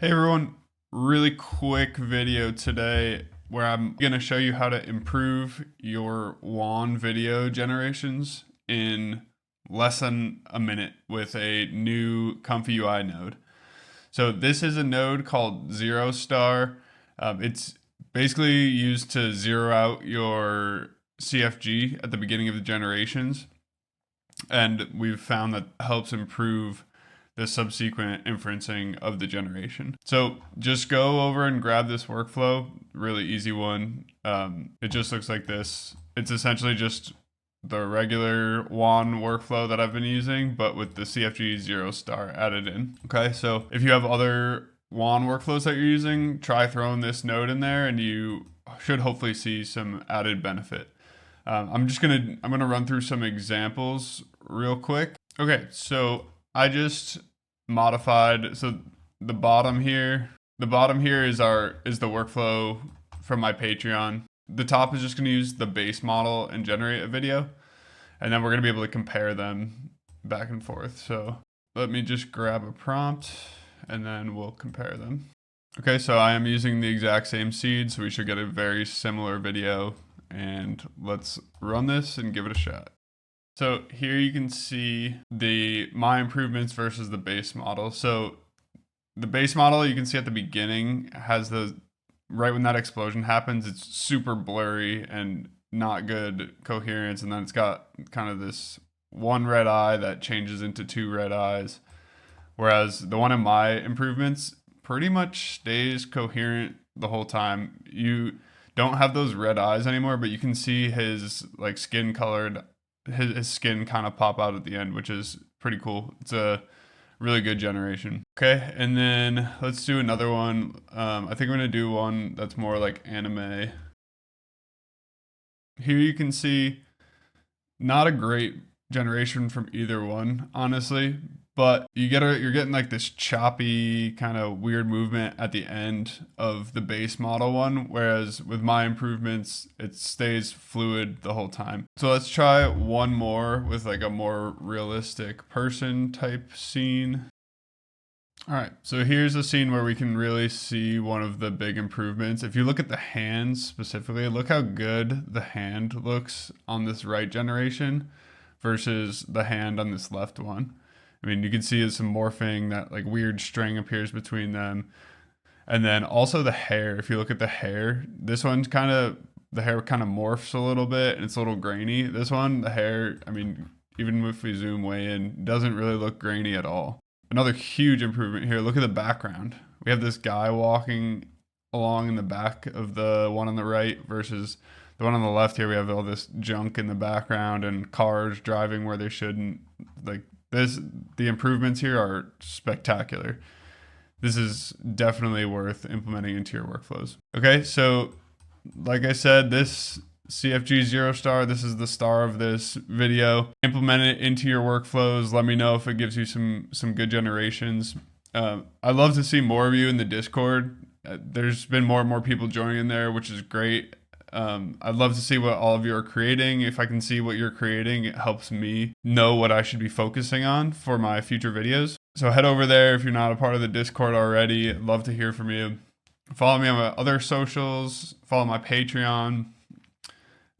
Hey everyone, really quick video today where I'm going to show you how to improve your WAN video generations in less than a minute with a new ComfyUI node. So this is a node called ZeroStar. It's basically used to zero out your CFG at the beginning of the generations. And we've found that helps improve the subsequent inferencing of the generation. So just go over and grab this workflow, really easy one. It just looks like this. It's essentially just the regular WAN workflow that I've been using, but with the CFG ZeroStar added in. Okay, so if you have other WAN workflows that you're using, try throwing this node in there and you should hopefully see some added benefit. I'm gonna run through some examples real quick. Okay, so I just modified, so the bottom here is the workflow from my Patreon. The top is just going to use the base model and generate a video, and then we're going to be able to compare them back and forth. So let me just grab a prompt and then we'll compare them. Okay, so I am using the exact same seed, so we should get a very similar video, and let's run this and give it a shot. So here you can see my improvements versus the base model. So the base model, you can see at the beginning has right when that explosion happens, it's super blurry and not good coherence. And then it's got kind of this one red eye that changes into two red eyes. Whereas the one in my improvements pretty much stays coherent the whole time. You don't have those red eyes anymore, but you can see his like skin colored his skin kind of pop out at the end, which is pretty cool. It's a really good generation. Okay, and then let's do another one. I think I'm gonna do one that's more like anime. Here you can see not a great generation from either one, honestly, but you're getting like this choppy kind of weird movement at the end of the base model one, whereas with my improvements, it stays fluid the whole time. So let's try one more with like a more realistic person type scene. All right, so here's a scene where we can really see one of the big improvements. If you look at the hands specifically, look how good the hand looks on this right generation versus the hand on this left one. I mean, you can see some morphing, that like weird string appears between them. And then also the hair, if you look at the hair, the hair kind of morphs a little bit and it's a little grainy. This one, the hair, I mean, even if we zoom way in, doesn't really look grainy at all. Another huge improvement here, look at the background. We have this guy walking along in the back of the one on the right versus the one on the left here. We have all this junk in the background and cars driving where they shouldn't. Like, the improvements here are spectacular. This is definitely worth implementing into your workflows. Okay, so like I said, this CFG ZeroStar, this is the star of this video. Implement it into your workflows. Let me know if it gives you some good generations. I'd love to see more of you in the Discord. There's been more and more people joining there, which is great. I'd love to see what all of you are creating. If I can see what you're creating, it helps me know what I should be focusing on for my future videos. So head over there if you're not a part of the Discord already. I'd love to hear from you. Follow me on my other socials. Follow my Patreon.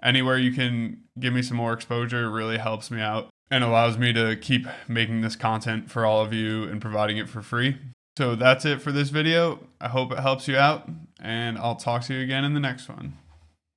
Anywhere you can give me some more exposure really helps me out and allows me to keep making this content for all of you and providing it for free. So that's it for this video. I hope it helps you out, and I'll talk to you again in the next one.